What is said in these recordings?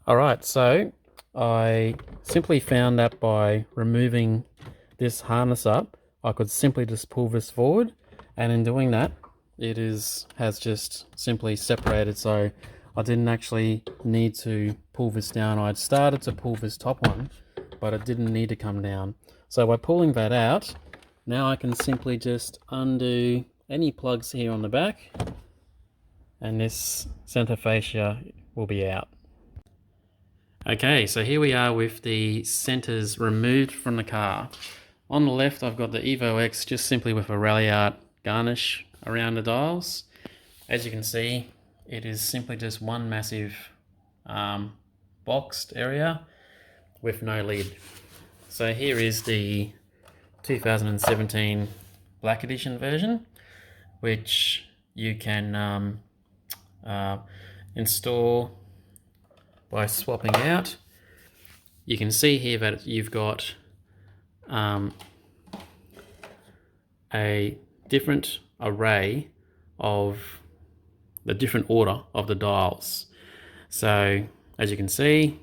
Alright, so I simply found that by removing this harness up, I could simply just pull this forward, and in doing that, has just simply separated, so I didn't actually need to pull this down. I'd started to pull this top one, but it didn't need to come down. So by pulling that out, now I can simply just undo any plugs here on the back, and this center fascia will be out. Okay, so here we are with the centers removed from the car. On the left, I've got the Evo X just simply with a rally art garnish around the dials. As you can see, it is simply just one massive boxed area with no lid. So here is the 2017 Black Edition version, which you can install by swapping out. You can see here that you've got a different array of the different order of the dials. So as you can see,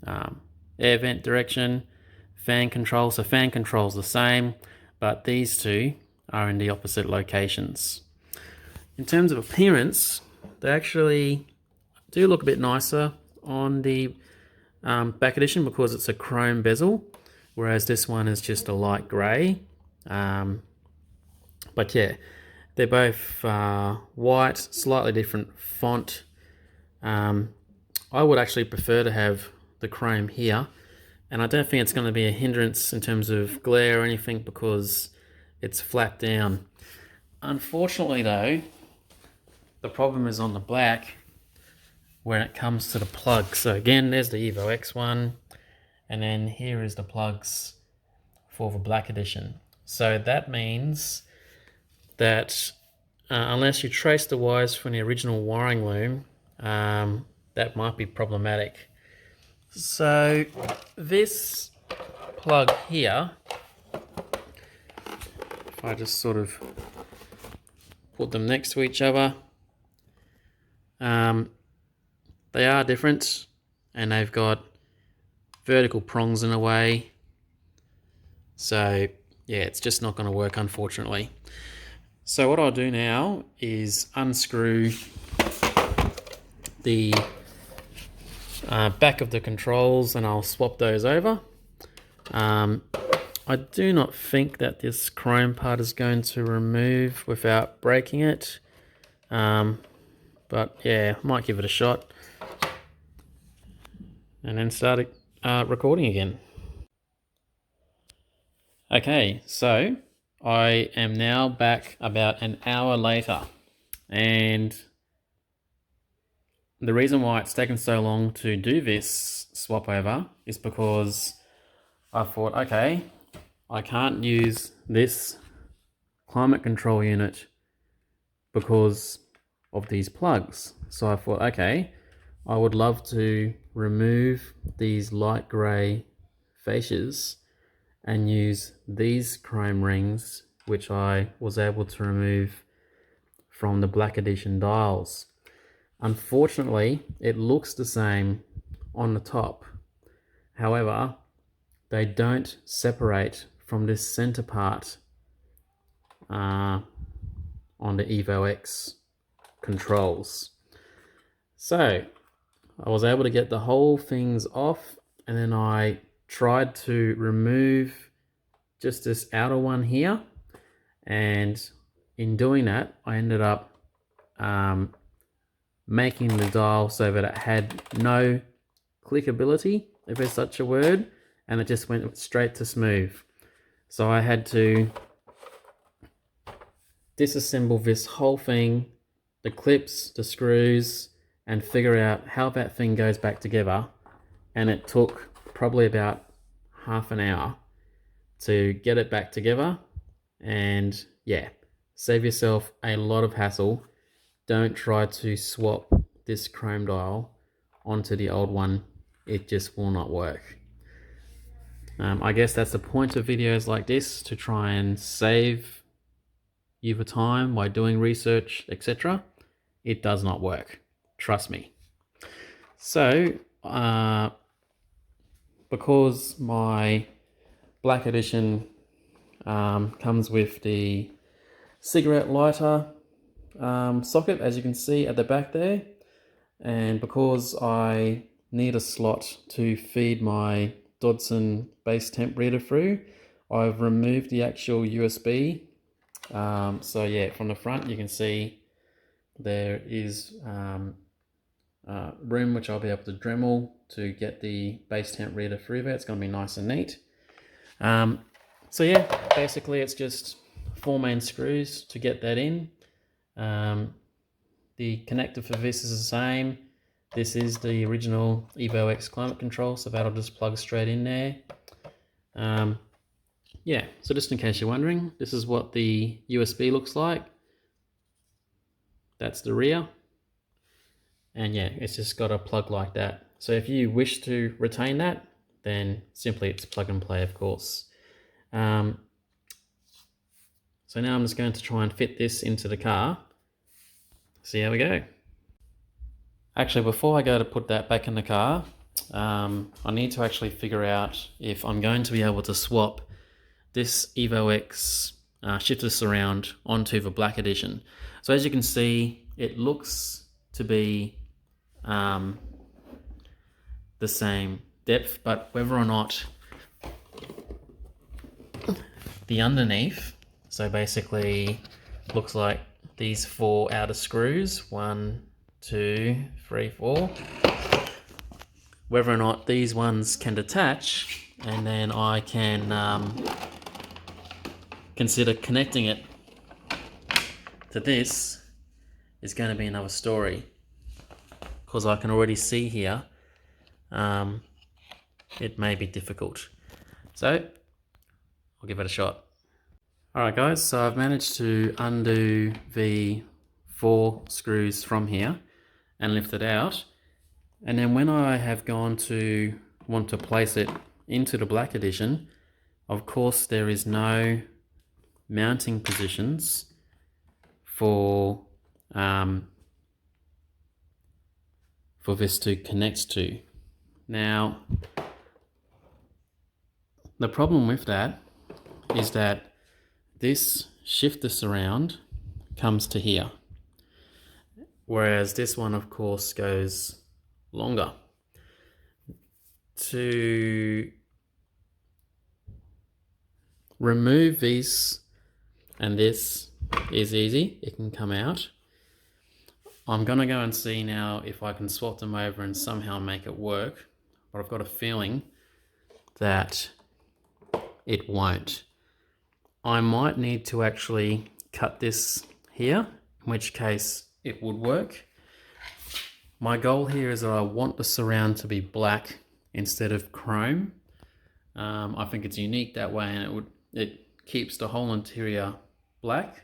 air vent direction, fan control. So fan control is the same, but these two are in the opposite locations. In terms of appearance, they actually do look a bit nicer on the back edition because it's a chrome bezel, whereas this one is just a light grey. But yeah, they're both white, slightly different font. I would actually prefer to have the chrome here, and I don't think it's going to be a hindrance in terms of glare or anything because it's flat down. Unfortunately though, the problem is on the black when it comes to the plugs. So again, there's the Evo X one, and then here is the plugs for the Black Edition. So that means that unless you trace the wires from the original wiring loom, that might be problematic. So this plug here, if I just sort of put them next to each other, they are different, and they've got vertical prongs in a way. So yeah, it's just not going to work, unfortunately. So what I'll do now is unscrew the back of the controls, and I'll swap those over. I do not think that this chrome part is going to remove without breaking it. But yeah, might give it a shot. And then start recording again. Okay, so I am now back about an hour later, and the reason why it's taken so long to do this swap over is because I thought, okay, I can't use this climate control unit because of these plugs. So I thought, okay, I would love to remove these light grey fascias and use these chrome rings, which I was able to remove from the Black Edition dials. Unfortunately, it looks the same on the top. However, they don't separate from this center part on the Evo X controls. So I was able to get the whole things off, and then I tried to remove just this outer one here, and in doing that I ended up making the dial so that it had no clickability, if there's such a word, and it just went straight to smooth. So I had to disassemble this whole thing, the clips, the screws, and figure out how that thing goes back together, and it took probably about half an hour to get it back together. And yeah, save yourself a lot of hassle. Don't try to swap this chrome dial onto the old one. It just will not work. I guess that's the point of videos like this, to try and save you the time by doing research, etc. It does not work, trust me. So because my Black Edition comes with the cigarette lighter socket, as you can see at the back there, and because I need a slot to feed my Dodson base temp reader through, I've removed the actual USB. So yeah, from the front you can see there is room which I'll be able to Dremel to get the base temp reader through there. It's going to be nice and neat. So yeah, basically it's just 4 main screws to get that in. The connector for this is the same. This is the original Evo X climate control, so that'll just plug straight in there. Yeah, so just in case you're wondering, this is what the USB looks like. That's the rear. And yeah, it's just got a plug like that. So if you wish to retain that, then simply it's plug and play, of course. So now I'm just going to try and fit this into the car. See how we go. Actually, before I go to put that back in the car, I need to actually figure out if I'm going to be able to swap this Evo X shifter surround onto the Black Edition. So as you can see, it looks to be the same depth, but whether or not the underneath, so basically looks like these 4 outer screws, 1, 2, 3, 4, whether or not these ones can detach, and then I can consider connecting it to this, is going to be another story, because I can already see here it may be difficult. So I'll give it a shot. Alright guys, so I've managed to undo the 4 screws from here and lift it out, and then when I have gone to want to place it into the Black Edition, of course there is no mounting positions for this to connect to. Now the problem with that is that this shifter surround comes to here, whereas this one of course goes longer. To remove these, and this is easy, it can come out. I'm gonna go and see now if I can swap them over and somehow make it work, but I've got a feeling that it won't. I might need to actually cut this here, in which case it would work. My goal here is that I want the surround to be black instead of chrome. I think it's unique that way, and it keeps the whole interior black.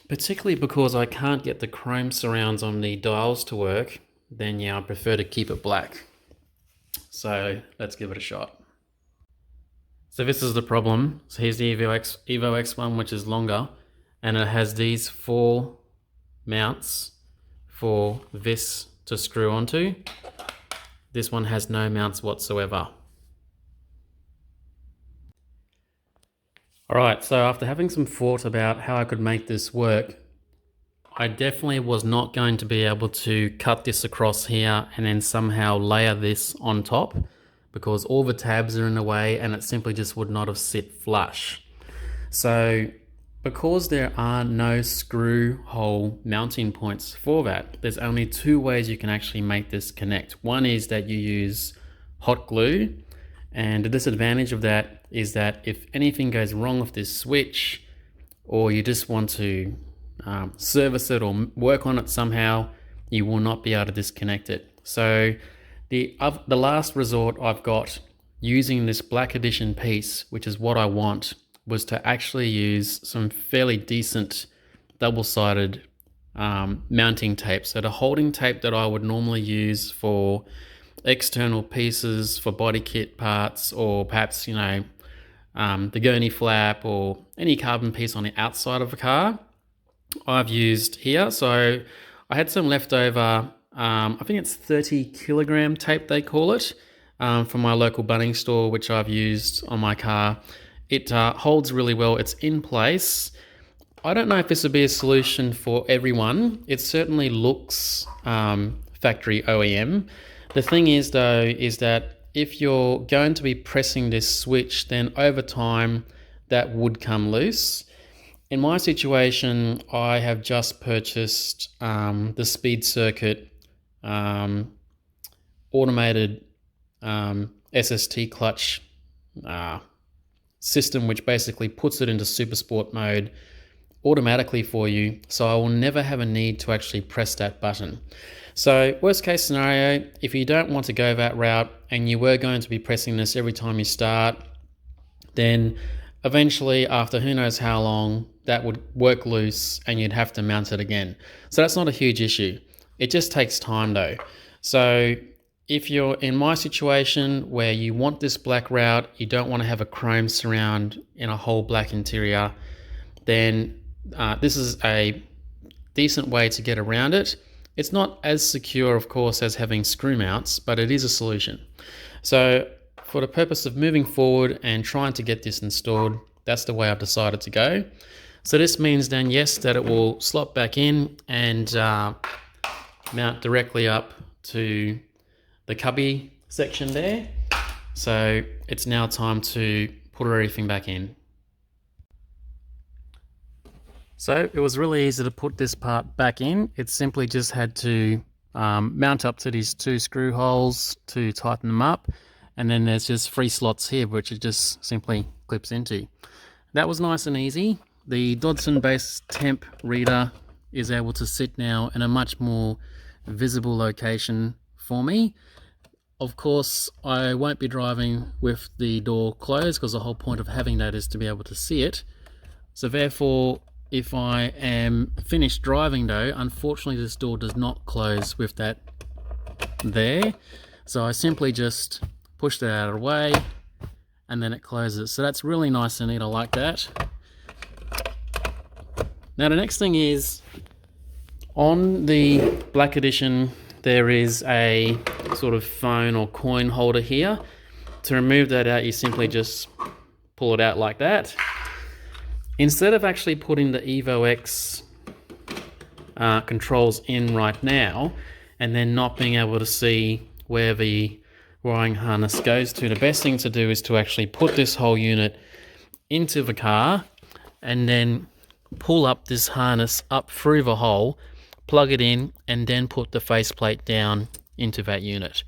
Particularly because I can't get the chrome surrounds on the dials to work, then yeah, I prefer to keep it black. So let's give it a shot. So this is the problem. So here's the Evo X one, which is longer, and it has these 4 mounts for this to screw onto. This one has no mounts whatsoever. Alright, so after having some thought about how I could make this work, I definitely was not going to be able to cut this across here and then somehow layer this on top, because all the tabs are in the way and it simply just would not have sit flush. So because there are no screw hole mounting points for that, there's only 2 ways you can actually make this connect. One is that you use hot glue, and the disadvantage of that is that if anything goes wrong with this switch, or you just want to service it or work on it somehow, you will not be able to disconnect it. So the last resort I've got using this Black Edition piece, which is what I want, was to actually use some fairly decent double-sided mounting tape. So the holding tape that I would normally use for external pieces, for body kit parts, or perhaps, you know, the gurney flap or any carbon piece on the outside of a car, I've used here. So I had some leftover I think it's 30 kilogram tape they call it, from my local Bunnings store, which I've used on my car. It holds really well. It's in place. I don't know if this would be a solution for everyone. It certainly looks factory OEM. The thing is though, is that if you're going to be pressing this switch, then over time that would come loose. In my situation, I have just purchased the Speed Circuit automated SST clutch system, which basically puts it into super sport mode automatically for you, so I will never have a need to actually press that button. So worst case scenario, if you don't want to go that route and you were going to be pressing this every time you start, then eventually after who knows how long, that would work loose and you'd have to mount it again. So that's not a huge issue. It just takes time though. So if you're in my situation where you want this black route, you don't want to have a chrome surround in a whole black interior, then this is a decent way to get around it. It's not as secure, of course, as having screw mounts, but it is a solution. So for the purpose of moving forward and trying to get this installed, that's the way I've decided to go. So this means then, yes, that it will slot back in and mount directly up to the cubby section there. So it's now time to put everything back in. So it was really easy to put this part back in. It simply just had to mount up to these two screw holes to tighten them up. And then there's just 3 slots here, which it just simply clips into. That was nice and easy. The Dodson base temp reader is able to sit now in a much more visible location for me. Of course, I won't be driving with the door closed because the whole point of having that is to be able to see it. So therefore, if I am finished driving though, unfortunately this door does not close with that there. So I simply just push that out of the way and then it closes. So that's really nice and neat, I like that. Now the next thing is, on the Black Edition there is a sort of phone or coin holder here. To remove that out, you simply just pull it out like that. Instead of actually putting the Evo X controls in right now and then not being able to see where the wiring harness goes to, the best thing to do is to actually put this whole unit into the car and then pull up this harness up through the hole, plug it in, and then put the faceplate down into that unit.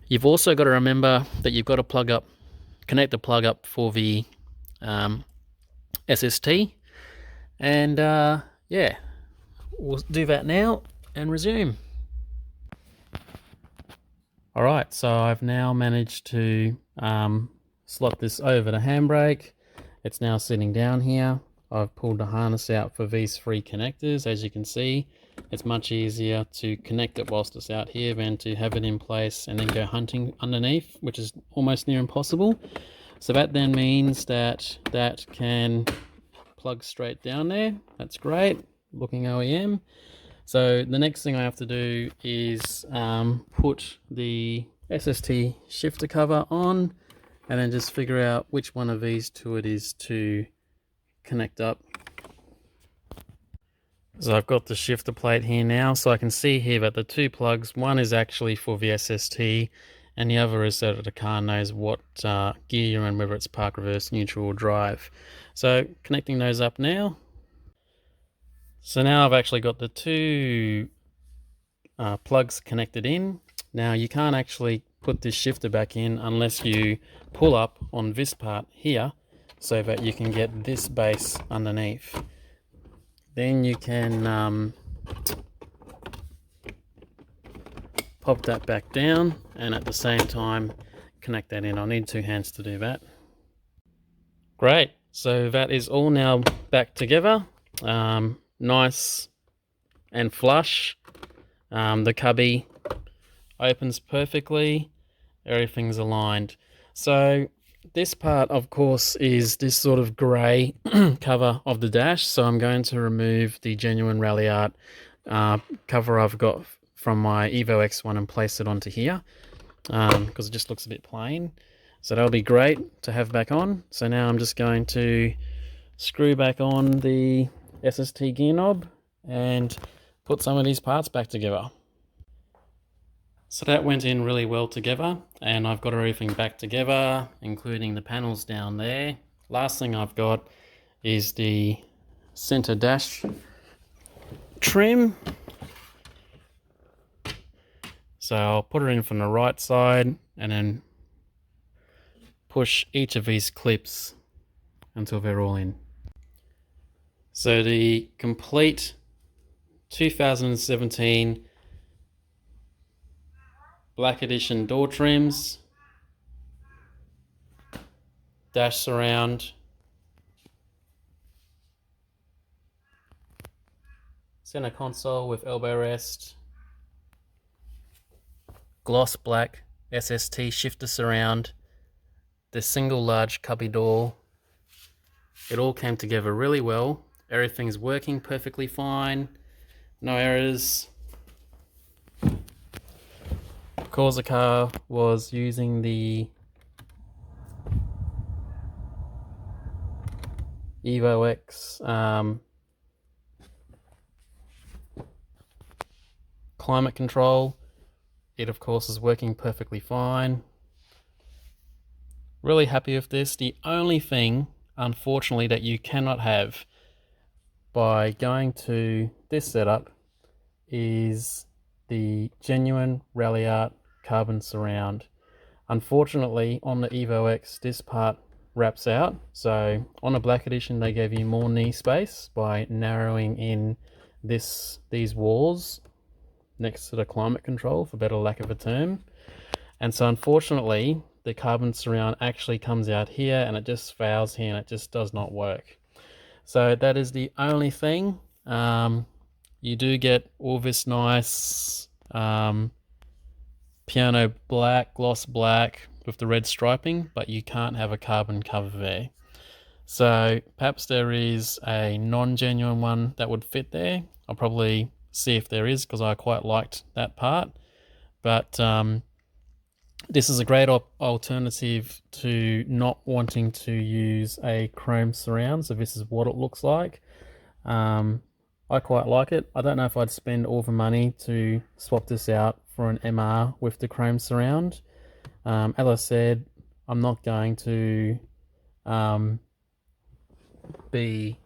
You've also got to remember that you've got to connect the plug up for the SST, and yeah, we'll do that now and resume. Alright, so I've now managed to slot this over the handbrake. It's now sitting down here. I've pulled the harness out for these 3 connectors. As you can see, it's much easier to connect it whilst it's out here than to have it in place and then go hunting underneath, which is almost near impossible. So that then means that that can plug straight down there. That's great, looking OEM. So the next thing I have to do is put the SST shifter cover on and then just figure out which one of these 2 it is to connect up. So I've got the shifter plate here now, so I can see here that the 2 plugs, one is actually for the SST and the other is so that the car knows what gear you're in, whether it's park, reverse, neutral or drive. So connecting those up now. So now I've actually got the 2 plugs connected in. Now you can't actually put this shifter back in unless you pull up on this part here so that you can get this base underneath. Then you can pop that back down and at the same time connect that in. I'll need 2 hands to do that. Great, so that is all now back together. Nice and flush. The cubby opens perfectly. Everything's aligned. So this part, of course, is this sort of grey cover of the dash. So I'm going to remove the genuine Rally Art cover I've got from my Evo X one and place it onto here, because it just looks a bit plain. So that'll be great to have back on. So now I'm just going to screw back on the SST gear knob and put some of these parts back together. So that went in really well together, and I've got everything back together, including the panels down there. Last thing I've got is the center dash trim. So I'll put it in from the right side and then push each of these clips until they're all in. So the complete 2017 Black Edition door trims, dash surround, center console with elbow rest, gloss black SST shifter surround, the single large cubby door. It all came together really well. Everything's working perfectly fine, no errors. Because the car was using the Evo X climate control, it of course is working perfectly fine. Really happy with this. The only thing, unfortunately, that you cannot have by going to this setup is the genuine Rally Art carbon surround. Unfortunately, on the Evo X, this part wraps out. So on a Black Edition, they gave you more knee space by narrowing in these walls next to the climate control, for better lack of a term. And so unfortunately, the carbon surround actually comes out here and it just fails here and it just does not work. So that is the only thing. You do get all this nice piano black, gloss black with the red striping, but you can't have a carbon cover there. So perhaps there is a non-genuine one that would fit there. I'll probably see if there is, because I quite liked that part. But this is a great alternative to not wanting to use a chrome surround. So this is what it looks like. I quite like it. I don't know if I'd spend all the money to swap this out for an MR with the chrome surround. As I said, I'm not going to see,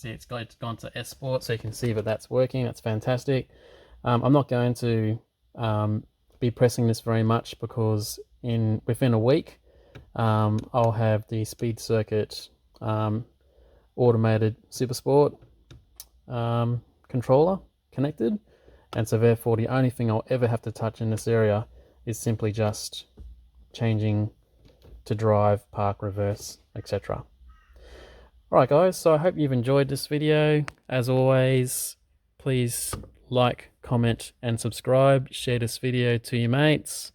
it's gone to S Sport, so you can see that that's working. That's fantastic. I'm not going to be pressing this very much, because within a week I'll have the Speed Circuit automated Super Sport controller connected, and so therefore the only thing I'll ever have to touch in this area is simply just changing to drive, park, reverse, etc. Alright guys, so I hope you've enjoyed this video. As always, please like, comment and subscribe. Share this video to your mates.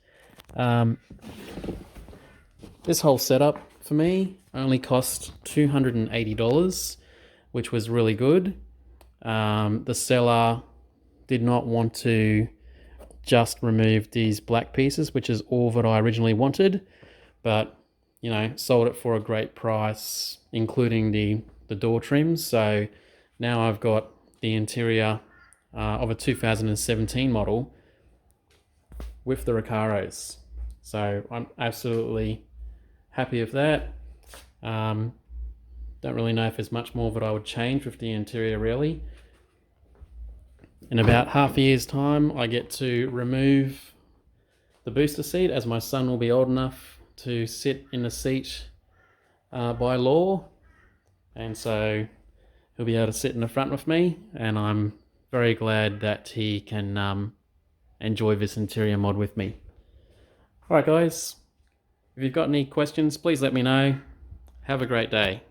This whole setup for me only cost $280, which was really good. The seller did not want to just remove these black pieces, which is all that I originally wanted, but you know, sold it for a great price, including the door trims. So now I've got the interior of a 2017 model with the Recaros. So I'm absolutely happy with that. Don't really know if there's much more that I would change with the interior really. In about half a year's time, I get to remove the booster seat, as my son will be old enough to sit in the seat by law, and so he'll be able to sit in the front with me, and I'm very glad that he can enjoy this interior mod with me. Alright guys, if you've got any questions, please let me know. Have a great day.